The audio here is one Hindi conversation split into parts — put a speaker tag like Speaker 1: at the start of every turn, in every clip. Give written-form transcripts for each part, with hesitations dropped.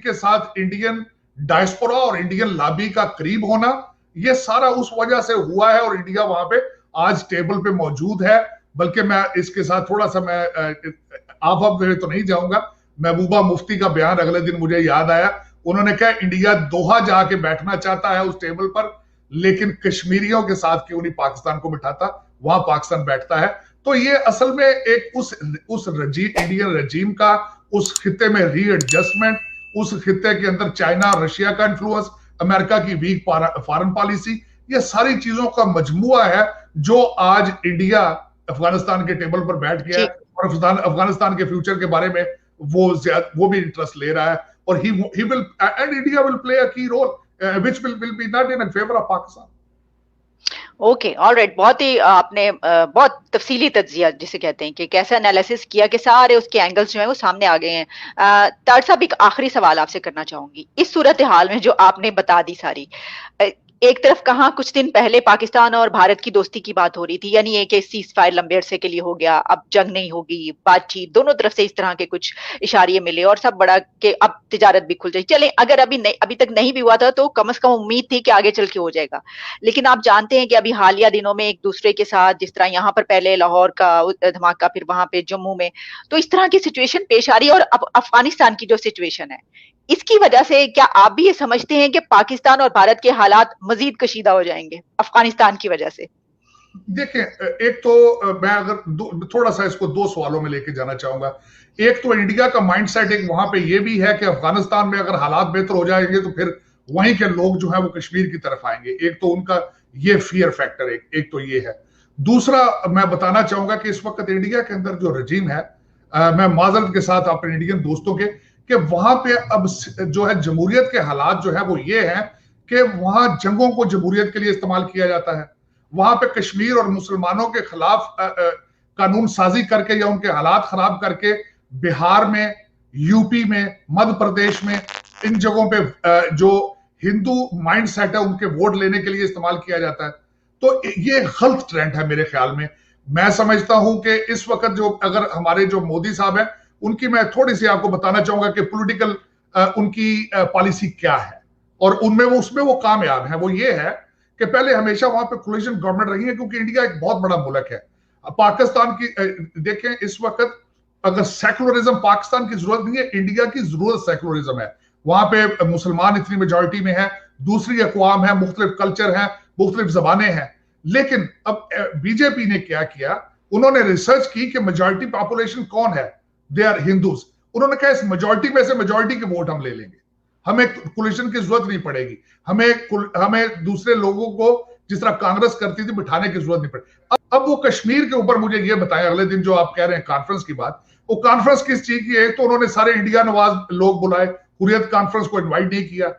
Speaker 1: के साथ इंडियन डायस्पोरा और इंडियन लॉबी का करीब होना, ये सारा उस वजह से हुआ है और इंडिया वहां पे आज टेबल पे मौजूद है। बल्कि मैं इसके साथ थोड़ा सा मैं आप तो नहीं जाऊंगा, महबूबा मुफ्ती का बयान अगले दिन मुझे याद आया। उन्होंने कहा इंडिया दोहा जाके बैठना चाहता है उस टेबल पर, लेकिन कश्मीरियों के साथ क्यों नहीं पाकिस्तान को बिठाता, वहां पाकिस्तान बैठता है। तो ये असल में एक उस इंडियन रजीम का उस खिते में रीएडजस्टमेंट, उस खिते के अंदर चाइना रशिया का इन्फ्लुएंस, अमेरिका की वीक फॉरेन पॉलिसी, ये सारी चीजों का मजमुआ है जो आज इंडिया अफगानिस्तान के टेबल पर बैठ गया है और अफगानिस्तान के फ्यूचर के बारे में वो भी इंटरेस्ट ले रहा है। और he will and India will play a key role which will be not in favor of Pakistan.
Speaker 2: Okay, alright. बहुत ही आपने बहुत तफसीली तज्जिया जिसे कहते हैं कि कैसे एनालिसिस किया कि सारे उसके एंगल्स जो हैं वो सामने आ गए हैं। तार साहब, एक आखिरी सवाल आपसे करना चाहूंगी। इस सूरत हाल में जो आपने बता दी सारी, एक तरफ कहा कुछ दिन पहले पाकिस्तान और भारत की दोस्ती की बात हो रही थी, यानी एक सीज फायर लंबे अरसे के लिए हो गया, अब जंग नहीं होगी, बातचीत, दोनों तरफ से इस तरह के कुछ इशारे मिले और सब बड़ा कि अब तिजारत भी खुल जाए। चले, अगर अभी तक नहीं भी हुआ था तो कम से कम उम्मीद थी कि आगे चल के हो जाएगा। लेकिन आप जानते हैं कि अभी हालिया दिनों में एक दूसरे के साथ, जिस तरह यहाँ पर पहले लाहौर का धमाका, फिर वहां पे जम्मू में, तो इस तरह की सिचुएशन पेश आ रही है। और अब अफगानिस्तान की जो सिचुएशन है, इसकी वजह से क्या आप भी ये समझते हैं कि पाकिस्तान और भारत के हालात मजीद कशीदा हो जाएंगे अफगानिस्तान की वजह से?
Speaker 1: देखिए, एक तो मैं अगर थोड़ा सा इसको दो सवालों में लेके जाना चाहूंगा। एक तो इंडिया का माइंडसेट एक वहां पे ये भी है कि अफगानिस्तान में अगर हालात बेहतर हो जाएंगे तो फिर वहीं के लोग जो है वो कश्मीर की तरफ आएंगे। एक तो उनका ये फियर फैक्टर एक तो ये है। दूसरा, मैं बताना चाहूंगा कि इस वक्त इंडिया के अंदर जो रजीम है, मैं माजरत के साथ अपने इंडियन दोस्तों के, कि वहां पे अब जो है जमहूरियत के हालात जो है वो ये हैं कि वहां जंगों को जमहूरियत के लिए इस्तेमाल किया जाता है। वहां पे कश्मीर और मुसलमानों के खिलाफ कानून साजी करके या उनके हालात खराब करके बिहार में, यूपी में, मध्य प्रदेश में, इन जगहों पे जो हिंदू माइंड सेट है उनके वोट लेने के लिए इस्तेमाल किया जाता है। तो ये गलत ट्रेंड है मेरे ख्याल में। मैं समझता हूं कि इस वक्त जो अगर हमारे जो मोदी साहब हैं, उनकी मैं थोड़ी सी आपको बताना चाहूंगा कि पॉलिटिकल उनकी पॉलिसी क्या है और उसमें वो कामयाब है। वो ये है कि पहले हमेशा वहां पे कोलिशन गवर्नमेंट रही है, क्योंकि इंडिया एक बहुत बड़ा मुल्क है। पाकिस्तान की देखें, इस वक्त अगर सेकुलरिज्म पाकिस्तान की जरूरत नहीं है, इंडिया की जरूरत सेकुलरिज्म है। वहां पे मुसलमान इतनी मेजॉरिटी में है, दूसरी अकवाम है, मुख्तलिफ कल्चर है, मुख्तलिफ जबानें हैं। लेकिन अब बीजेपी ने क्या किया, उन्होंने रिसर्च की कि मेजॉरिटी पॉपुलेशन कौन है, दे आर हिंदूज। उन्होंने कहा इस मेजॉरिटी में से मेजॉरिटी के वोट हम ले लेंगे, हमें कोलिशन की जरूरत नहीं पड़ेगी, हमें दूसरे लोगों को जिस तरह कांग्रेस करती थी बिठाने की जरूरत नहीं पड़ेगी। अब वो कश्मीर के ऊपर मुझे ये बताएं, अगले दिन जो आप कह रहे हैं कॉन्फ्रेंस की बात, वो कॉन्फ्रेंस किस चीज की है? तो उन्होंने सारे इंडिया नवाज लोग बुलाए, हुर्रियत कॉन्फ्रेंस को इन्वाइट नहीं किया।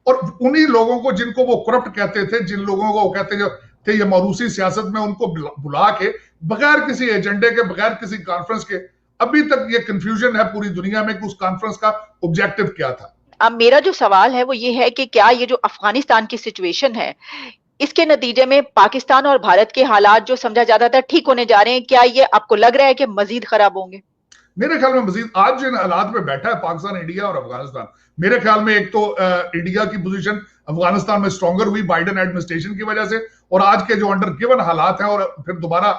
Speaker 1: और उन्हीं लोगों को जिनको वो करप्ट कहते थे, जिन लोगों को वो कहते थे ये मरूसी सियासत में, उनको बुला के बगैर किसी एजेंडे के, बगैर किसी कॉन्फ्रेंस के, अभी तक ये कंफ्यूजन है पूरी दुनिया में कि उस कॉन्फ्रेंस का ऑब्जेक्टिव क्या था।
Speaker 2: अब मेरा जो सवाल है वो ये है कि क्या ये जो अफगानिस्तान की सिचुएशन है, इसके नतीजे में पाकिस्तान और भारत के हालात जो समझा जाता था ठीक होने जा रहे हैं, क्या ये आपको लग रहा है कि मजीद खराब होंगे?
Speaker 1: मेरे ख्याल में मजीद, आज जिन हालात में बैठा है पाकिस्तान, इंडिया और अफगानिस्तान, मेरे ख्याल में एक तो इंडिया की पोजीशन अफगानिस्तान में स्ट्रॉन्गर हुई बाइडेन एडमिनिस्ट्रेशन की वजह से, और आज के जो अंडर गिवन हालात हैं, और फिर दोबारा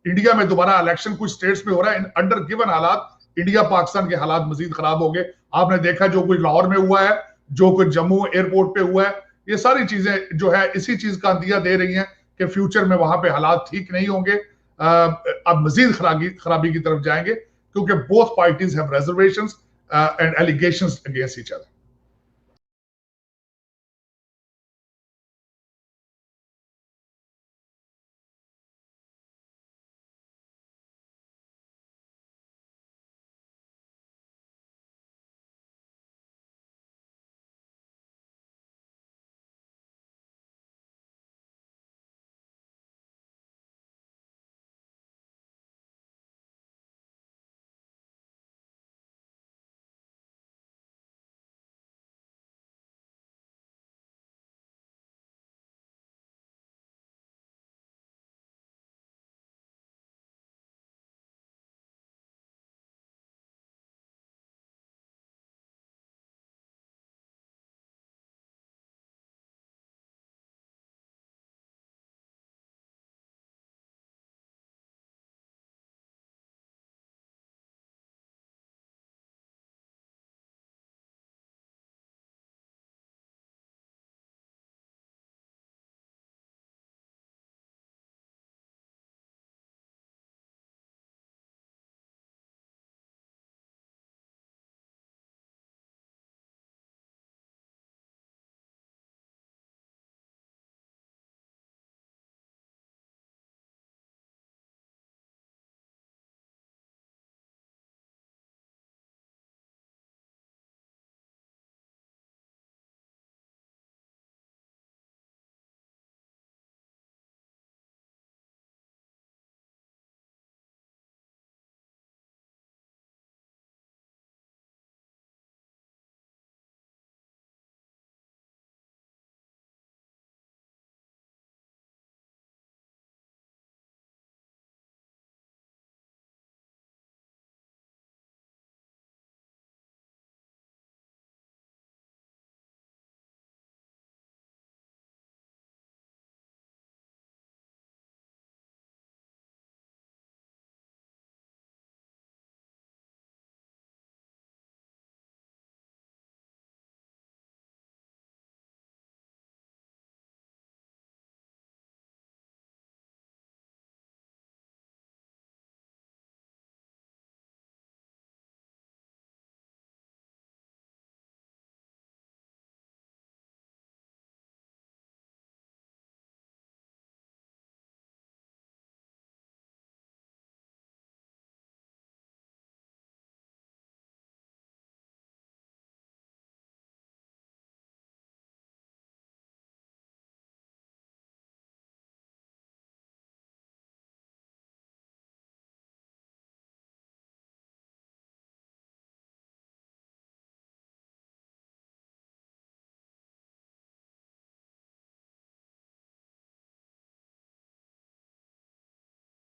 Speaker 1: इंडिया में दोबारा इलेक्शन कुछ स्टेट्स में हो रहा है, अंडर गिवन हालात इंडिया पाकिस्तान के हालात मजीद खराब हो गए। आपने देखा जो कुछ लाहौर में हुआ है, जो कुछ जम्मू एयरपोर्ट पे हुआ है, ये सारी चीजें जो है इसी चीज का अंदिया दे रही हैं कि फ्यूचर में वहां पे हालात ठीक नहीं होंगे, अब मजीद खराबी की तरफ जाएंगे, क्योंकि both parties have reservations and allegations against each other.